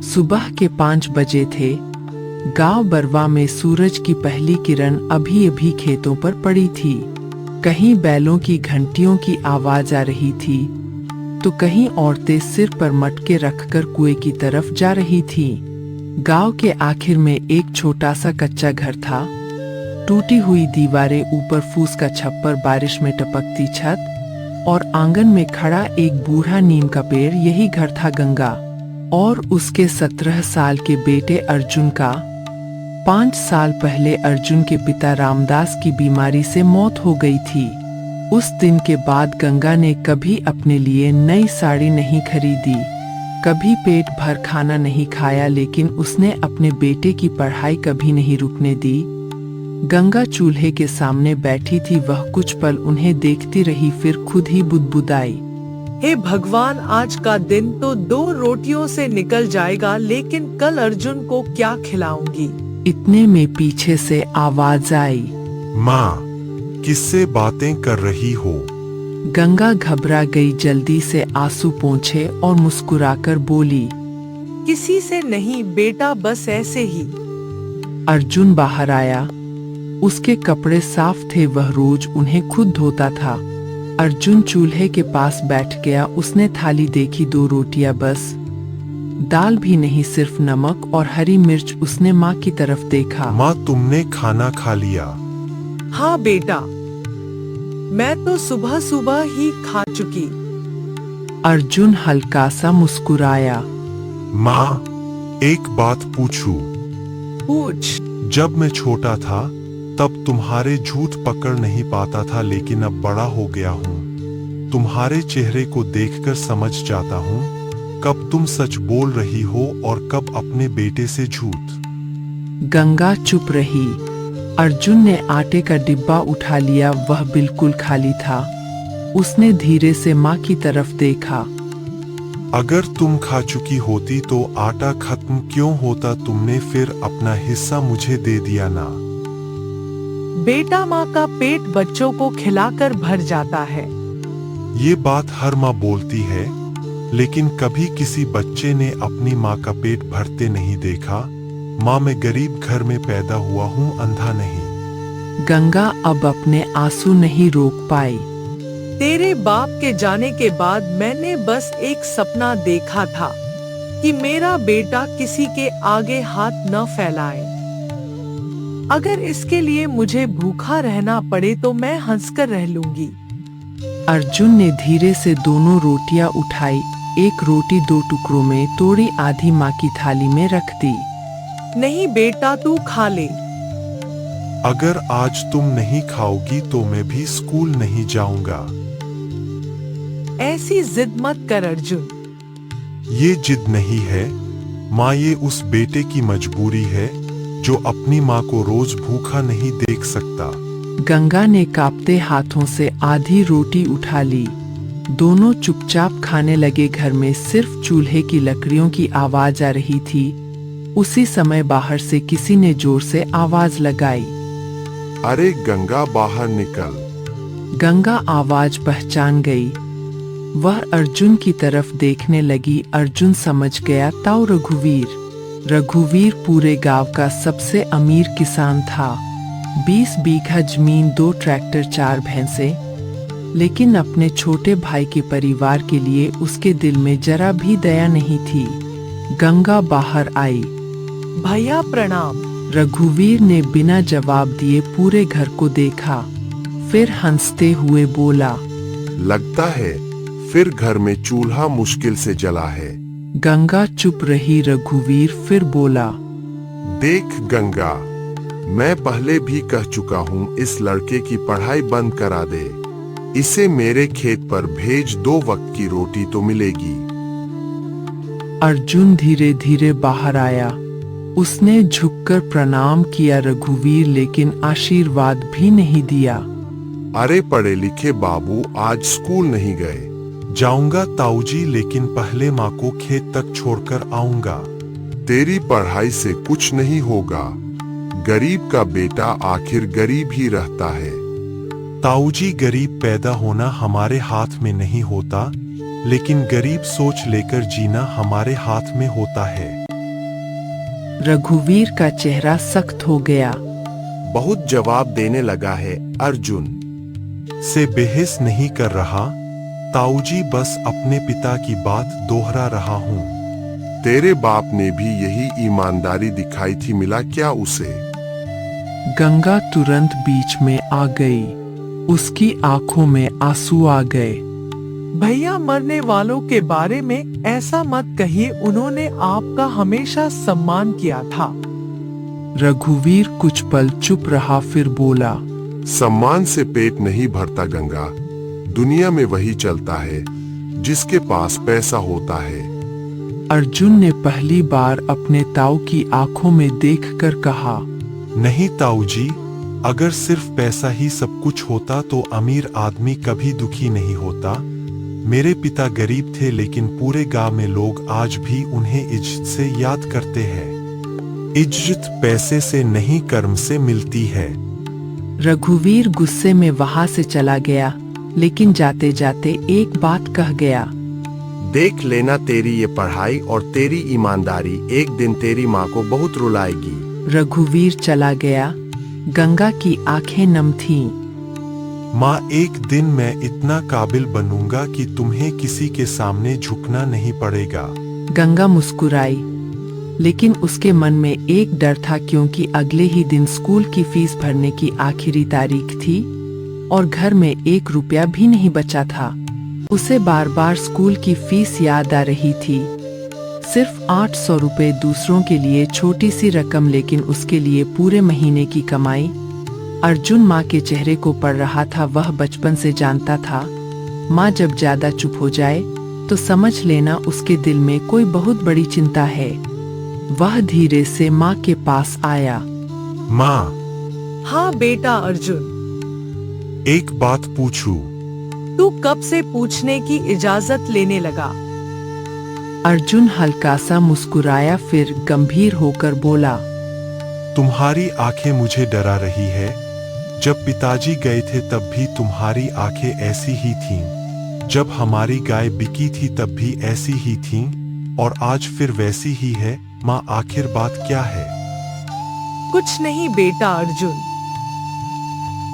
सुबह के 5 बजे थे। गांव बरवा में सूरज की पहली किरण अभी अभी खेतों पर पड़ी थी। कहीं बैलों की घंटियों की आवाज आ रही थी तो कहीं औरतें सिर पर मटके रखकर कुएं की तरफ जा रही थीं। गांव के आखिर में एक छोटा सा कच्चा घर था। टूटी हुई दीवारें, ऊपर फूस का छप्पर, बारिश में टपकती छत और आंगन में खड़ा एक बूढ़ा नीम का पेड़, यही घर था गंगा और उसके 17 साल के बेटे अर्जुन का। 5 साल पहले अर्जुन के पिता रामदास की बीमारी से मौत हो गई थी। उस दिन के बाद गंगा ने कभी अपने लिए नई साड़ी नहीं खरीदी, कभी पेट भर खाना नहीं खाया, लेकिन उसने अपने बेटे की पढ़ाई कभी नहीं रुकने दी। गंगा चूल्हे के सामने बैठी थी। वह कुछ पल उन्हें देखती रही, फिर खुद ही बुदबुदाई, हे भगवान, आज का दिन तो 2 रोटियों से निकल जाएगा, लेकिन कल अर्जुन को क्या खिलाऊंगी। इतने में पीछे से आवाज आई, माँ, किससे बातें कर रही हो? गंगा घबरा गई, जल्दी से आंसू पोंछे और मुस्कुराकर बोली, किसी से नहीं बेटा, बस ऐसे ही। अर्जुन बाहर आया। उसके कपड़े साफ थे, वह रोज उन्हें खुद धोता था। अर्जुन चूल्हे के पास बैठ गया। उसने थाली देखी, 2 रोटियां बस, दाल भी नहीं, सिर्फ नमक और हरी मिर्च। उसने माँ की तरफ देखा। माँ, तुमने खाना खा लिया? हाँ बेटा, मैं तो सुबह सुबह ही खा चुकी। अर्जुन हल्का सा मुस्कुराया। माँ, एक बात पूछूं? पूछ। जब मैं छोटा था तब तुम्हारे झूठ पकड़ नहीं पाता था, लेकिन अब बड़ा हो गया हूँ। तुम्हारे चेहरे को देखकर समझ जाता हूँ कब तुम सच बोल रही हो और कब अपने बेटे से झूठ। गंगा चुप रही। अर्जुन ने आटे का डिब्बा उठा लिया, वह बिल्कुल खाली था। उसने धीरे से माँ की तरफ देखा। अगर तुम खा चुकी होती तो आटा खत्म क्यों होता? तुमने फिर अपना हिस्सा मुझे दे दिया ना। बेटा, माँ का पेट बच्चों को खिलाकर भर जाता है। ये बात हर माँ बोलती है, लेकिन कभी किसी बच्चे ने अपनी माँ का पेट भरते नहीं देखा। माँ, मैं गरीब घर में पैदा हुआ हूँ, अंधा नहीं। गंगा अब अपने आंसू नहीं रोक पाई। तेरे बाप के जाने के बाद मैंने बस एक सपना देखा था कि मेरा बेटा किसी के आगे हाथ न फैलाए। अगर इसके लिए मुझे भूखा रहना पड़े तो मैं हंसकर रह लूंगी। अर्जुन ने धीरे से दोनों रोटियां उठाई, एक रोटी 2 टुकड़ों में तोड़ी, आधी माँ की थाली में रख दी। नहीं बेटा, तू खा ले। अगर आज तुम नहीं खाओगी तो मैं भी स्कूल नहीं जाऊंगा। ऐसी जिद मत कर अर्जुन। ये जिद नहीं है माँ, ये उस बेटे की मजबूरी है जो अपनी माँ को रोज भूखा नहीं देख सकता। गंगा ने कांपते हाथों से आधी रोटी उठा ली। दोनों चुपचाप खाने लगे। घर में सिर्फ चूल्हे की लकड़ियों की आवाज आ रही थी। उसी समय बाहर से किसी ने जोर से आवाज लगाई, अरे गंगा, बाहर निकल। गंगा आवाज पहचान गई। वह अर्जुन की तरफ देखने लगी। अर्जुन समझ गया, ताऊ रघुवीर। रघुवीर पूरे गांव का सबसे अमीर किसान था। 20 बीघा जमीन, 2 ट्रैक्टर, 4 भैंसें। लेकिन अपने छोटे भाई के परिवार के लिए उसके दिल में जरा भी दया नहीं थी। गंगा बाहर आई। भैया प्रणाम। रघुवीर ने बिना जवाब दिए पूरे घर को देखा, फिर हंसते हुए बोला, लगता है फिर घर में चूल्हा मुश्किल से जला है। गंगा चुप रही। रघुवीर फिर बोला, देख गंगा, मैं पहले भी कह चुका हूँ, इस लड़के की पढ़ाई बंद करा दे। इसे मेरे खेत पर भेज, 2 वक्त की रोटी तो मिलेगी। अर्जुन धीरे धीरे बाहर आया। उसने झुककर प्रणाम किया। रघुवीर लेकिन आशीर्वाद भी नहीं दिया। अरे पढ़े लिखे बाबू, आज स्कूल नहीं गए? जाऊंगा ताऊजी, लेकिन पहले माँ को खेत तक छोड़कर आऊंगा। तेरी पढ़ाई से कुछ नहीं होगा। गरीब का बेटा आखिर गरीब ही रहता है। ताऊजी, गरीब पैदा होना हमारे हाथ में नहीं होता, लेकिन गरीब सोच लेकर जीना हमारे हाथ में होता है। रघुवीर का चेहरा सख्त हो गया। बहुत जवाब देने लगा है अर्जुन। से बहस नहीं कर रहा ताऊजी, बस अपने पिता की बात दोहरा रहा हूँ। तेरे बाप ने भी यही ईमानदारी दिखाई थी, मिला क्या उसे? गंगा तुरंत बीच में आ गई। उसकी आंखों में आंसू आ गए। भैया, मरने वालों के बारे में ऐसा मत कहिए, उन्होंने आपका हमेशा सम्मान किया था। रघुवीर कुछ पल चुप रहा, फिर बोला, सम्मान से पेट नहीं भरता गंगा। दुनिया में वही चलता है जिसके पास पैसा होता है। अर्जुन ने पहली बार अपने ताऊ की आंखों में देखकर कहा, नहीं ताऊजी, अगर सिर्फ पैसा ही सब कुछ होता तो अमीर आदमी कभी दुखी नहीं होता। मेरे पिता गरीब थे, लेकिन पूरे गांव में लोग आज भी उन्हें इज्जत से याद करते हैं। इज्जत पैसे से नहीं, कर्म से मिलती है। रघुवीर गुस्से में वहां से चला गया, लेकिन जाते जाते एक बात कह गया, देख लेना, तेरी ये पढ़ाई और तेरी ईमानदारी एक दिन तेरी माँ को बहुत रुलाएगी। रघुवीर चला गया। गंगा की आंखें नम थीं। माँ, एक दिन मैं इतना काबिल बनूंगा कि तुम्हें किसी के सामने झुकना नहीं पड़ेगा। गंगा मुस्कुराई, लेकिन उसके मन में एक डर था, क्योंकि अगले ही दिन स्कूल की फीस भरने की आखिरी तारीख थी और घर में 1 रुपया भी नहीं बचा था। उसे बार बार स्कूल की फीस याद आ रही थी। सिर्फ 800 रुपए दूसरों के लिए छोटी सी रकम, लेकिन उसके लिए पूरे महीने की कमाई। अर्जुन माँ के चेहरे को पढ़ रहा था। वह बचपन से जानता था, माँ जब ज्यादा चुप हो जाए तो समझ लेना उसके दिल में कोई बहुत बड़ी चिंता है। वह धीरे से माँ के पास आया। माँ, हाँ बेटा अर्जुन, एक बात पूछूं? तू कब से पूछने की इजाजत लेने लगा? अर्जुन हल्का सा मुस्कुराया, फिर गंभीर होकर बोला, तुम्हारी आंखें मुझे डरा रही है। जब पिताजी गए थे तब भी तुम्हारी आंखें ऐसी ही थीं। जब हमारी गाय बिकी थी तब भी ऐसी ही थीं, और आज फिर वैसी ही है। माँ, आखिर बात क्या है? कुछ नहीं बेटा अर्जुन।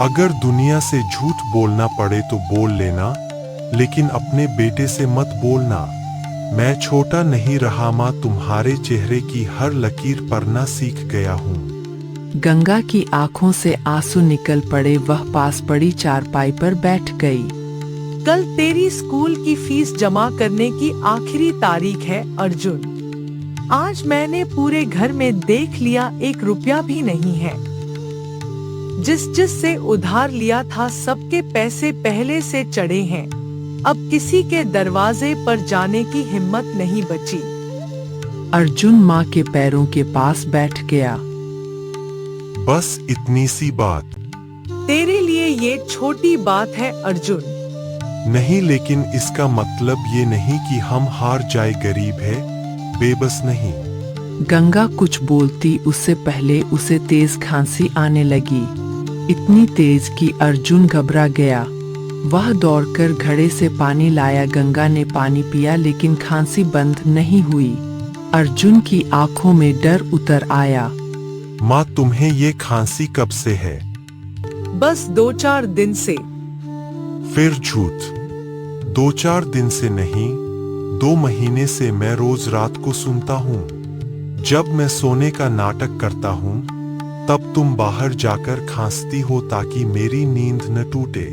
अगर दुनिया से झूठ बोलना पड़े तो बोल लेना, लेकिन अपने बेटे से मत बोलना। मैं छोटा नहीं रहा माँ, तुम्हारे चेहरे की हर लकीर पढ़ना सीख गया हूँ। गंगा की आंखों से आंसू निकल पड़े। वह पास पड़ी चारपाई पर बैठ गई। कल तेरी स्कूल की फीस जमा करने की आखिरी तारीख है अर्जुन। आज मैंने पूरे घर में देख लिया, 1 रुपया भी नहीं है। जिस से उधार लिया था सबके पैसे पहले से चढ़े हैं। अब किसी के दरवाजे पर जाने की हिम्मत नहीं बची। अर्जुन माँ के पैरों के पास बैठ गया। बस इतनी सी बात? तेरे लिए ये छोटी बात है अर्जुन। नहीं, लेकिन इसका मतलब ये नहीं कि हम हार जाए। गरीब है, बेबस नहीं। गंगा कुछ बोलती उससे पहले उसे तेज खांसी आने लगी। इतनी तेज कि अर्जुन घबरा गया। वह दौड़कर घड़े से पानी लाया। गंगा ने पानी पिया, लेकिन खांसी बंद नहीं हुई। अर्जुन की आंखों में डर उतर आया। माँ, तुम्हें ये खांसी कब से है? बस 2-4 दिन से। फिर झूठ। 2-4 दिन से नहीं, 2 महीने से मैं रोज रात को सुनता हूँ। जब मैं सोने का नाटक करता हूँ तब तुम बाहर जाकर खांसती हो ताकि मेरी नींद न टूटे।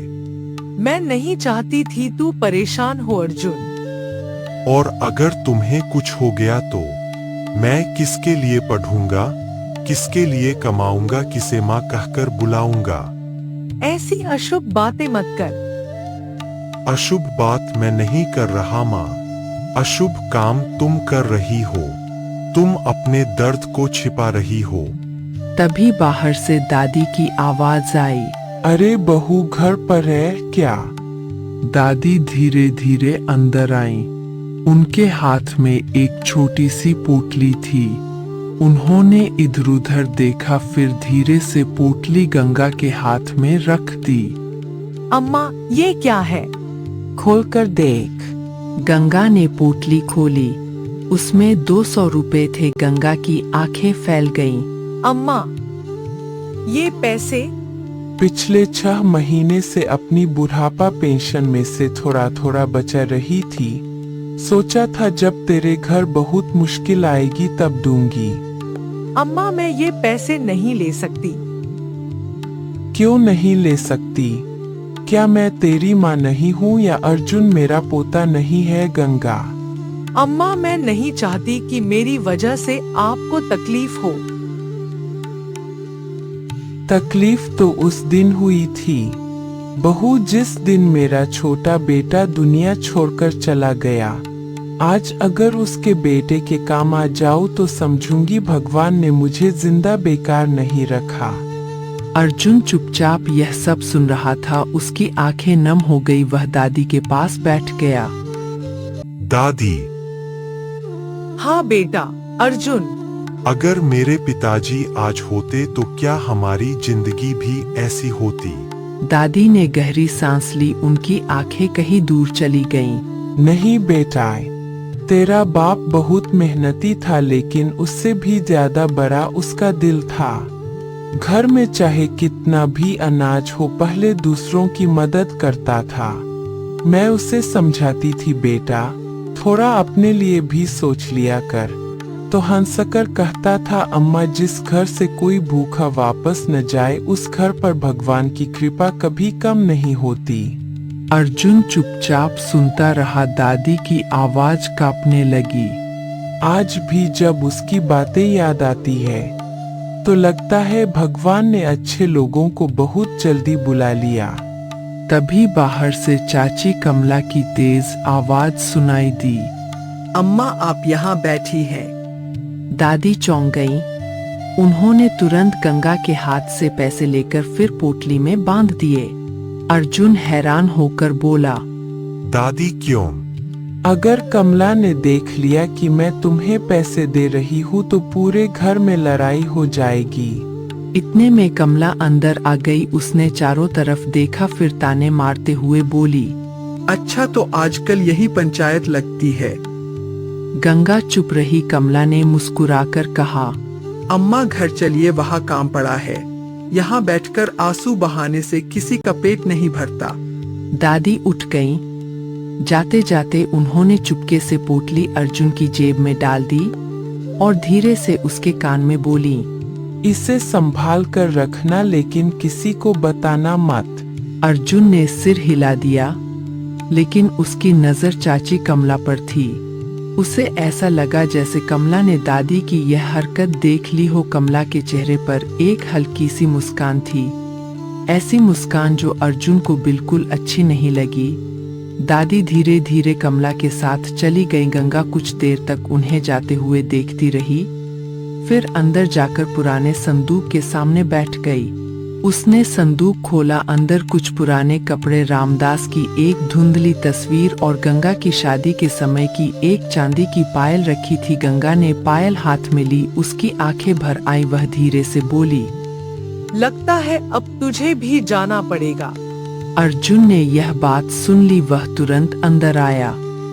मैं नहीं चाहती थी तू परेशान हो अर्जुन। और अगर तुम्हें कुछ हो गया तो मैं किसके लिए पढ़ूंगा, किसके लिए कमाऊंगा, किसे माँ कहकर बुलाऊंगा? ऐसी अशुभ बातें मत कर। अशुभ बात मैं नहीं कर रहा माँ। अशुभ काम तुम कर रही हो। तुम अपने दर्द को छिपा रही हो। तभी बाहर से दादी की आवाज आई। अरे बहू, घर पर है क्या? दादी धीरे धीरे अंदर आईं। उनके हाथ में एक छोटी सी पोटली थी। उन्होंने इधर उधर देखा, फिर धीरे से पोटली गंगा के हाथ में रख दी। अम्मा, ये क्या है? खोलकर देख। गंगा ने पोटली खोली। उसमें 200 रुपए थे। गंगा की आंखें फैल गईं। अम्मा, ये पैसे? पिछले 6 महीने से अपनी बुढ़ापा पेंशन में से थोड़ा थोड़ा बचा रही थी। सोचा था जब तेरे घर बहुत मुश्किल आएगी तब दूंगी। अम्मा, मैं ये पैसे नहीं ले सकती। क्यों नहीं ले सकती? क्या मैं तेरी माँ नहीं हूँ या अर्जुन मेरा पोता नहीं है? गंगा, अम्मा, मैं नहीं चाहती कि मेरी वजह से आपको तकलीफ हो। तकलीफ तो उस दिन हुई थी बहू, जिस दिन मेरा छोटा बेटा दुनिया छोड़कर चला गया। आज अगर उसके बेटे के काम आ जाऊं तो समझूंगी भगवान ने मुझे जिंदा बेकार नहीं रखा। अर्जुन चुपचाप यह सब सुन रहा था। उसकी आंखें नम हो गई। वह दादी के पास बैठ गया। दादी, हाँ बेटा। अर्जुन, अगर मेरे पिताजी आज होते तो क्या हमारी जिंदगी भी ऐसी होती? दादी ने गहरी सांस ली। उनकी आंखें कहीं दूर चली गईं। नहीं बेटा, तेरा बाप बहुत मेहनती था लेकिन उससे भी ज्यादा बड़ा उसका दिल था। घर में चाहे कितना भी अनाज हो पहले दूसरों की मदद करता था। मैं उसे समझाती थी, बेटा थोड़ा अपने लिए भी सोच लिया कर। तो हंसकर कहता था, अम्मा जिस घर से कोई भूखा वापस न जाए उस घर पर भगवान की कृपा कभी कम नहीं होती। अर्जुन चुपचाप सुनता रहा। दादी की आवाज कांपने लगी। आज भी जब उसकी बातें याद आती है तो लगता है भगवान ने अच्छे लोगों को बहुत जल्दी बुला लिया। तभी बाहर से चाची कमला की तेज आवाज सुनाई दी। अम्मा, आप यहाँ बैठी हैं। दादी चौंक गईं। उन्होंने तुरंत गंगा के हाथ से पैसे लेकर फिर पोटली में बांध दिए। अर्जुन हैरान होकर बोला, दादी क्यों? अगर कमला ने देख लिया कि मैं तुम्हें पैसे दे रही हूँ तो पूरे घर में लड़ाई हो जाएगी। इतने में कमला अंदर आ गई। उसने चारों तरफ देखा, फिर ताने मारते हुए बोली, अच्छा तो आजकल यही पंचायत लगती है। गंगा चुप रही। कमला ने मुस्कुराकर कहा, अम्मा घर चलिए, वहाँ काम पड़ा है। यहाँ बैठकर आंसू बहाने से किसी का पेट नहीं भरता। दादी उठ गईं। जाते जाते उन्होंने चुपके से पोटली अर्जुन की जेब में डाल दी और धीरे से उसके कान में बोली, इसे संभाल कर रखना लेकिन किसी को बताना मत। अर्जुन ने सिर हिला दिया, लेकिन उसकी नजर चाची कमला पर थी। उसे ऐसा लगा जैसे कमला ने दादी की यह हरकत देख ली हो। कमला के चेहरे पर एक हल्की सी मुस्कान थी, ऐसी मुस्कान जो अर्जुन को बिल्कुल अच्छी नहीं लगी। दादी धीरे धीरे कमला के साथ चली गई। गंगा कुछ देर तक उन्हें जाते हुए देखती रही, फिर अंदर जाकर पुराने संदूक के सामने बैठ गई। उसने संदूक खोला। अंदर कुछ पुराने कपड़े, रामदास की एक धुंधली तस्वीर और गंगा की शादी के समय की एक चांदी की पायल रखी थी। गंगा ने पायल हाथ में ली। उसकी आंखें भर आई। वह धीरे से बोली, लगता है अब तुझे भी जाना पड़ेगा। अर्जुन ने यह बात सुन ली। वह तुरंत अंदर आया।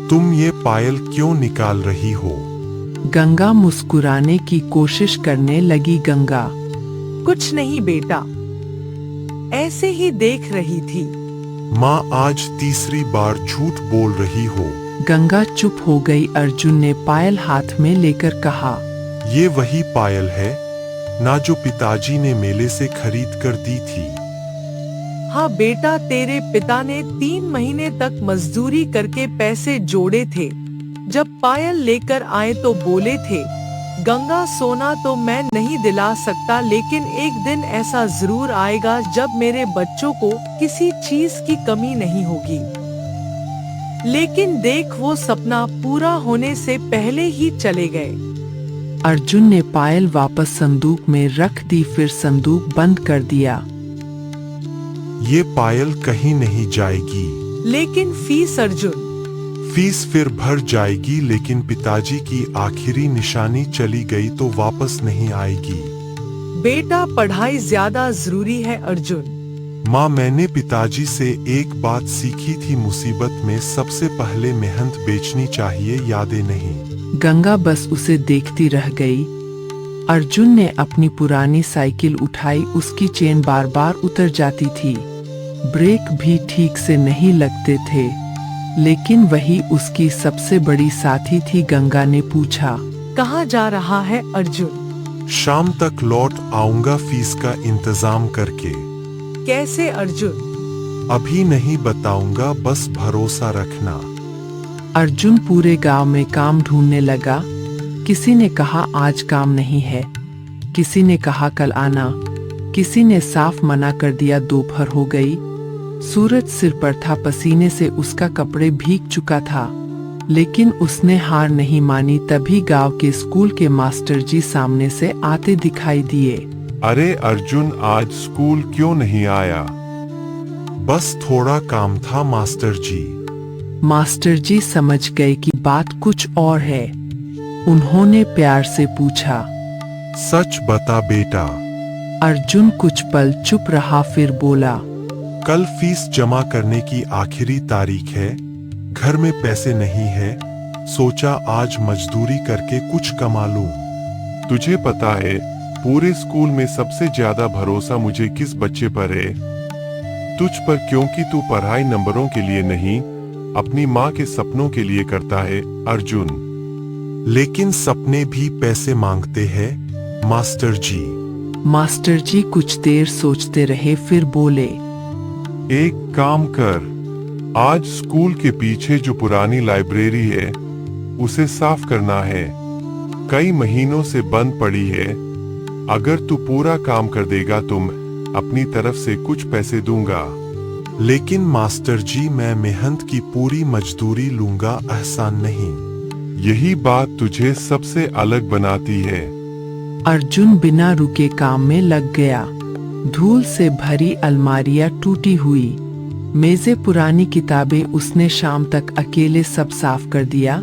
तुम ये पायल क्यों निकाल रही हो? गंगा मुस्कुराने की कोशिश करने लगी। गंगा, कुछ नहीं बेटा, ऐसे ही देख रही थी। माँ, आज तीसरी बार झूठ बोल रही हो। गंगा चुप हो गई। अर्जुन ने पायल हाथ में लेकर कहा, ये वही पायल है ना जो पिताजी ने मेले से खरीद कर दी थी? हाँ बेटा, तेरे पिता ने 3 महीने तक मजदूरी करके पैसे जोड़े थे। जब पायल लेकर आए तो बोले थे, गंगा सोना तो मैं नहीं दिला सकता, लेकिन एक दिन ऐसा जरूर आएगा जब मेरे बच्चों को किसी चीज की कमी नहीं होगी। लेकिन देख, वो सपना पूरा होने से पहले ही चले गए। अर्जुन ने पायल वापस संदूक में रख दी, फिर संदूक बंद कर दिया। ये पायल कहीं नहीं जाएगी। लेकिन फीस अर्जुन, फीस फिर भर जाएगी, लेकिन पिताजी की आखिरी निशानी चली गई तो वापस नहीं आएगी। बेटा पढ़ाई ज्यादा जरूरी है अर्जुन। माँ, मैंने पिताजी से एक बात सीखी थी, मुसीबत में सबसे पहले मेहनत बेचनी चाहिए, यादें नहीं। गंगा बस उसे देखती रह गई। अर्जुन ने अपनी पुरानी साइकिल उठाई। उसकी चेन बार बार उतर जाती थी, ब्रेक भी ठीक से नहीं लगते थे, लेकिन वही उसकी सबसे बड़ी साथी थी। गंगा ने पूछा, कहाँ जा रहा है अर्जुन? शाम तक लौट आऊंगा फीस का इंतजाम करके। कैसे अर्जुन? अभी नहीं बताऊंगा, बस भरोसा रखना। अर्जुन पूरे गांव में काम ढूंढने लगा। किसी ने कहा आज काम नहीं है, किसी ने कहा कल आना, किसी ने साफ मना कर दिया। दोपहर हो गई, सूरज सिर पर था, पसीने से उसका कपड़े भीग चुका था, लेकिन उसने हार नहीं मानी। तभी गांव के स्कूल के मास्टर जी सामने से आते दिखाई दिए। अरे अर्जुन, आज स्कूल क्यों नहीं आया? बस थोड़ा काम था मास्टर जी। मास्टर जी समझ गए कि बात कुछ और है। उन्होंने प्यार से पूछा, सच बता बेटा। अर्जुन कुछ पल चुप रहा, फिर बोला, कल फीस जमा करने की आखिरी तारीख है, घर में पैसे नहीं है, सोचा आज मजदूरी करके कुछ कमा लूं। तुझे पता है पूरे स्कूल में सबसे ज्यादा भरोसा मुझे किस बच्चे पर है? तुझ पर, क्योंकि तू पढ़ाई नंबरों के लिए नहीं, अपनी माँ के सपनों के लिए करता है अर्जुन। लेकिन सपने भी पैसे मांगते हैं मास्टर जी। मास्टर जी कुछ देर सोचते रहे, फिर बोले, एक काम कर, आज स्कूल के पीछे जो पुरानी लाइब्रेरी है उसे साफ करना है, कई महीनों से बंद पड़ी है। अगर तू पूरा काम कर देगा तुम अपनी तरफ से कुछ पैसे दूंगा। लेकिन मास्टर जी, मैं मेहनत की पूरी मजदूरी लूंगा, एहसान नहीं। यही बात तुझे सबसे अलग बनाती है। अर्जुन बिना रुके काम में लग गया। धूल से भरी अलमारियां टूटी हुई, मेजें, पुरानी किताबें, उसने शाम तक अकेले सब साफ कर दिया।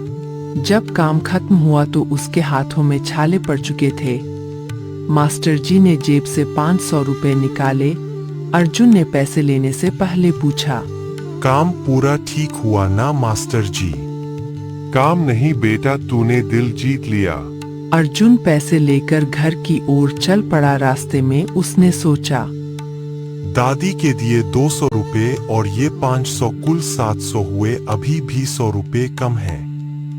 जब काम खत्म हुआ तो उसके हाथों में छाले पड़ चुके थे। मास्टर जी ने जेब से 500 रुपए निकाले। अर्जुन ने पैसे लेने से पहले पूछा, काम पूरा ठीक हुआ ना मास्टर जी? काम नहीं बेटा, तूने दिल जीत लिया। अर्जुन पैसे लेकर घर की ओर चल पड़ा। रास्ते में उसने सोचा, दादी के दिए 200 रुपए और ये 500, कुल 700 हुए, अभी भी 100 रुपए कम है।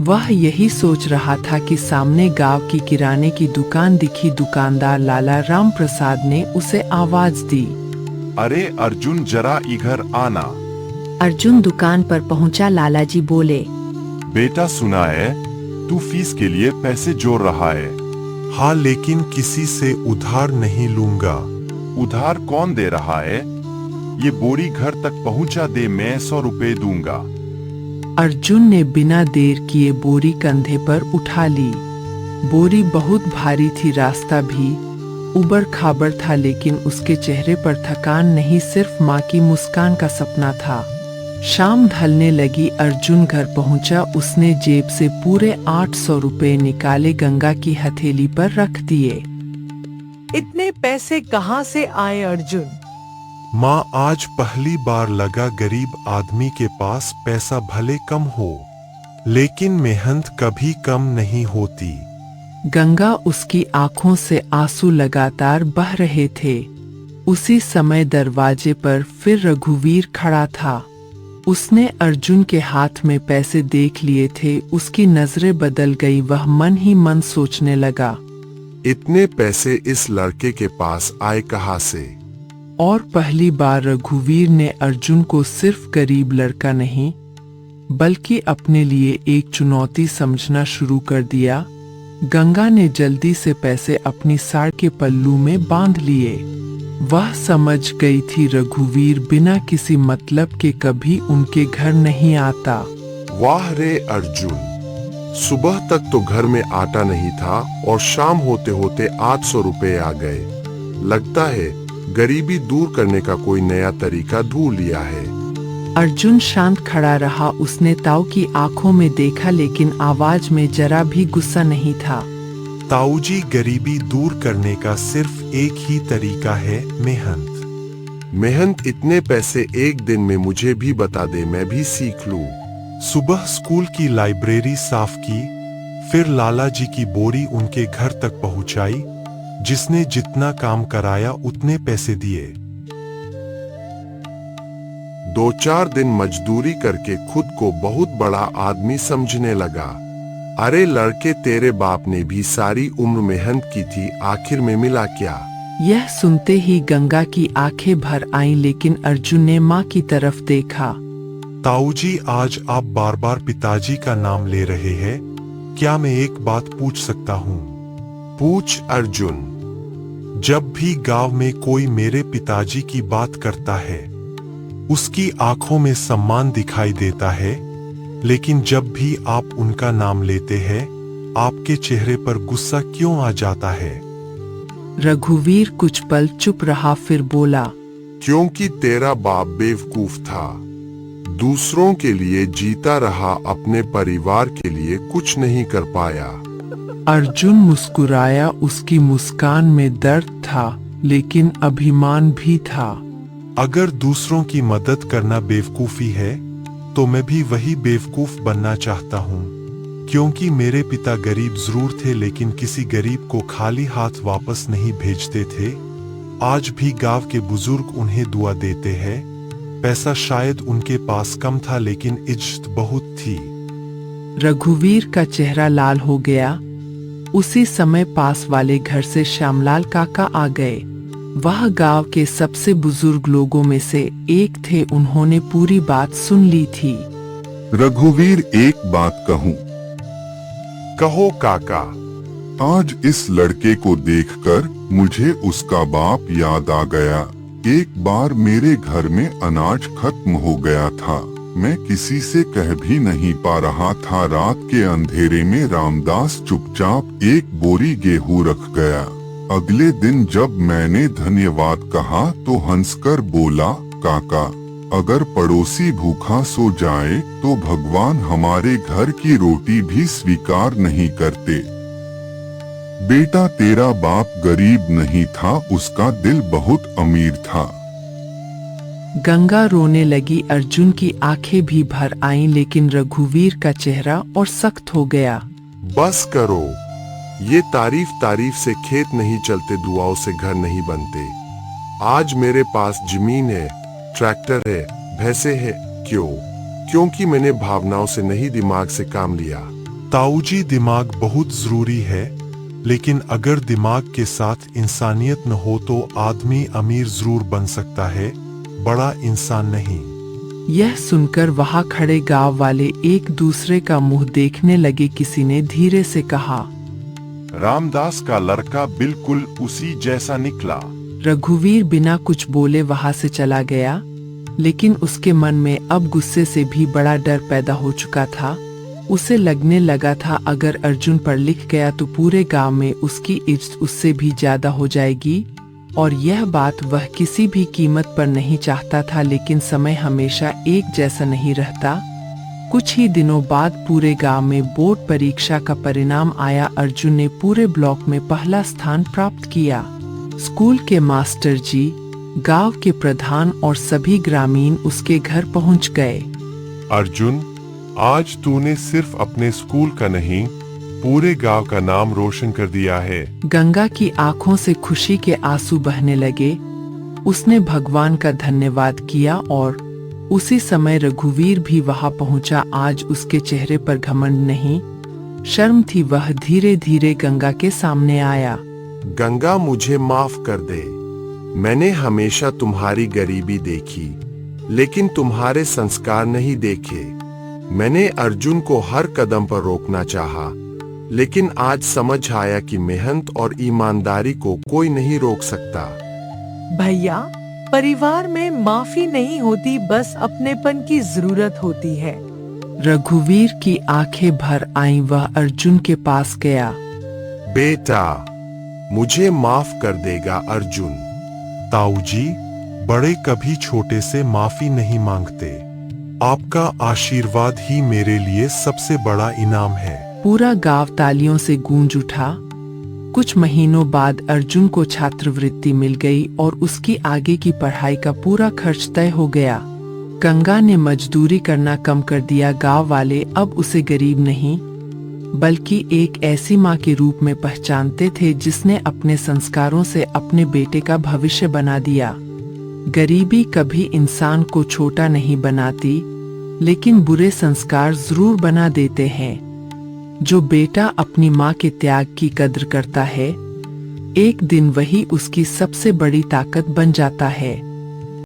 वह यही सोच रहा था कि सामने गांव की किराने की दुकान दिखी। दुकानदार लाला राम प्रसाद ने उसे आवाज दी, अरे अर्जुन, जरा इधर आना। अर्जुन दुकान पर पहुंचा। लाला जी बोले, बेटा सुना है, तू फीस के लिए पैसे जोड़ रहा है। हाँ, लेकिन किसी से उधार नहीं लूंगा। उधार कौन दे रहा है? ये बोरी घर तक पहुंचा दे, मैं 100 रुपए दूंगा। अर्जुन ने बिना देर किए बोरी कंधे पर उठा ली। बोरी बहुत भारी थी, रास्ता भी उबड़ खाबड़ था, लेकिन उसके चेहरे पर थकान नहीं, सिर्फ माँ की मुस्कान का सपना था। शाम ढलने लगी। अर्जुन घर पहुंचा। उसने जेब से पूरे 800 रुपए निकाले, गंगा की हथेली पर रख दिए। इतने पैसे कहाँ से आए अर्जुन? माँ, आज पहली बार लगा गरीब आदमी के पास पैसा भले कम हो, लेकिन मेहनत कभी कम नहीं होती। गंगा, उसकी आंखों से आंसू लगातार बह रहे थे। उसी समय दरवाजे पर फिर रघुवीर खड़ा था। उसने अर्जुन के हाथ में पैसे देख लिए थे। उसकी नजरें बदल गई। वह मन ही मन सोचने लगा, इतने पैसे इस लड़के के पास आए कहाँ से? और पहली बार रघुवीर ने अर्जुन को सिर्फ गरीब लड़का नहीं, बल्कि अपने लिए एक चुनौती समझना शुरू कर दिया। गंगा ने जल्दी से पैसे अपनी साड़ के पल्लू में बांध लिए। वह समझ गई थी रघुवीर बिना किसी मतलब के कभी उनके घर नहीं आता। वाह रे अर्जुन, सुबह तक तो घर में आटा नहीं था और शाम होते होते 800 रुपए आ गए। लगता है गरीबी दूर करने का कोई नया तरीका ढूंढ लिया है। अर्जुन शांत खड़ा रहा। उसने ताऊ की आंखों में देखा, लेकिन आवाज में जरा भी गुस्सा नहीं था। ताऊजी, गरीबी दूर करने का सिर्फ एक ही तरीका है, मेहनत। मेहनत? इतने पैसे एक दिन में मुझे भी बता दे, मैं भी सीख लूं। सुबह स्कूल की लाइब्रेरी साफ की, फिर लाला जी की बोरी उनके घर तक पहुंचाई। जिसने जितना काम कराया उतने पैसे दिए। 2-4 दिन मजदूरी करके खुद को बहुत बड़ा आदमी समझने लगा। अरे लड़के, तेरे बाप ने भी सारी उम्र मेहनत की थी, आखिर में मिला क्या? यह सुनते ही गंगा की आंखें भर आईं, लेकिन अर्जुन ने माँ की तरफ देखा। ताऊजी, आज आप बार बार पिताजी का नाम ले रहे हैं, क्या मैं एक बात पूछ सकता हूँ? पूछ अर्जुन। जब भी गांव में कोई मेरे पिताजी की बात करता है, उसकी आंखों में सम्मान दिखाई देता है, लेकिन जब भी आप उनका नाम लेते हैं, आपके चेहरे पर गुस्सा क्यों आ जाता है? रघुवीर कुछ पल चुप रहा, फिर बोला, क्योंकि तेरा बाप बेवकूफ था, दूसरों के लिए जीता रहा, अपने परिवार के लिए कुछ नहीं कर पाया। अर्जुन मुस्कुराया। उसकी मुस्कान में दर्द था, लेकिन अभिमान भी था। अगर दूसरों की मदद करना बेवकूफी है, तो मैं भी वही बेवकूफ बनना चाहता हूँ। क्योंकि मेरे पिता गरीब जरूर थे, लेकिन किसी गरीब को खाली हाथ वापस नहीं भेजते थे। आज भी गांव के बुजुर्ग उन्हें दुआ देते हैं। पैसा शायद उनके पास कम था, लेकिन इज्जत बहुत थी। रघुवीर का चेहरा लाल हो गया। उसी समय पास वाले घर से श्यामलाल काका आ गए। वह गांव के सबसे बुजुर्ग लोगों में से एक थे। उन्होंने पूरी बात सुन ली थी। रघुवीर, एक बात कहूं? कहो काका। आज इस लड़के को देखकर मुझे उसका बाप याद आ गया। एक बार मेरे घर में अनाज खत्म हो गया था, मैं किसी से कह भी नहीं पा रहा था। रात के अंधेरे में रामदास चुपचाप एक बोरी गेहूं रख गया। अगले दिन जब मैंने धन्यवाद कहा तो हंसकर बोला, काका, अगर पड़ोसी भूखा सो जाए तो भगवान हमारे घर की रोटी भी स्वीकार नहीं करते। बेटा, तेरा बाप गरीब नहीं था, उसका दिल बहुत अमीर था। गंगा रोने लगी। अर्जुन की आंखें भी भर आईं, लेकिन रघुवीर का चेहरा और सख्त हो गया। बस करो, ये तारीफ से खेत नहीं चलते, दुआओं से घर नहीं बनते। आज मेरे पास जमीन है, ट्रैक्टर है, भैंसे है। क्यों? क्योंकि मैंने भावनाओं से नहीं, दिमाग से काम लिया। ताऊजी, दिमाग बहुत जरूरी है, लेकिन अगर दिमाग के साथ इंसानियत न हो तो आदमी अमीर जरूर बन सकता है, बड़ा इंसान नहीं। यह सुनकर वहां खड़े गांव वाले एक दूसरे का मुंह देखने लगे। किसी ने धीरे से कहा, रामदास का लड़का बिल्कुल उसी जैसा निकला। रघुवीर बिना कुछ बोले वहां से चला गया, लेकिन उसके मन में अब गुस्से से भी बड़ा डर पैदा हो चुका था। उसे लगने लगा था अगर अर्जुन पढ़ लिख गया तो पूरे गांव में उसकी इज्जत उससे भी ज्यादा हो जाएगी, और यह बात वह किसी भी कीमत पर नहीं चाहता था। लेकिन समय हमेशा एक जैसा नहीं रहता। कुछ ही दिनों बाद पूरे गांव में बोर्ड परीक्षा का परिणाम आया। अर्जुन ने पूरे ब्लॉक में पहला स्थान प्राप्त किया। स्कूल के मास्टर जी, गांव के प्रधान और सभी ग्रामीण उसके घर पहुंच गए। अर्जुन, आज तूने सिर्फ अपने स्कूल का नहीं, पूरे गांव का नाम रोशन कर दिया है। गंगा की आंखों से खुशी के आंसू बहने लगे। उसने भगवान का धन्यवाद किया और उसी समय रघुवीर भी वहां पहुंचा। आज उसके चेहरे पर घमंड नहीं, शर्म थी। वह धीरे धीरे गंगा के सामने आया। गंगा, मुझे माफ कर दे। मैंने हमेशा तुम्हारी गरीबी देखी, लेकिन तुम्हारे संस्कार नहीं देखे। मैंने अर्जुन को हर कदम पर रोकना चाहा, लेकिन आज समझ आया कि मेहनत और ईमानदारी को कोई नहीं रोक सकता। भैया, परिवार में माफी नहीं होती, बस अपनेपन की जरूरत होती है। रघुवीर की आंखें भर आईं। वह अर्जुन के पास गया। बेटा, मुझे माफ कर देगा अर्जुन? ताऊजी, बड़े कभी छोटे से माफी नहीं मांगते। आपका आशीर्वाद ही मेरे लिए सबसे बड़ा इनाम है। पूरा गांव तालियों से गूंज उठा। कुछ महीनों बाद अर्जुन को छात्रवृत्ति मिल गई और उसकी आगे की पढ़ाई का पूरा खर्च तय हो गया। गंगा ने मजदूरी करना कम कर दिया। गांव वाले अब उसे गरीब नहीं बल्कि एक ऐसी माँ के रूप में पहचानते थे जिसने अपने संस्कारों से अपने बेटे का भविष्य बना दिया। गरीबी कभी इंसान को छोटा नहीं बनाती, लेकिन बुरे संस्कार जरूर बना देते हैं। जो बेटा अपनी माँ के त्याग की कद्र करता है, एक दिन वही उसकी सबसे बड़ी ताकत बन जाता है।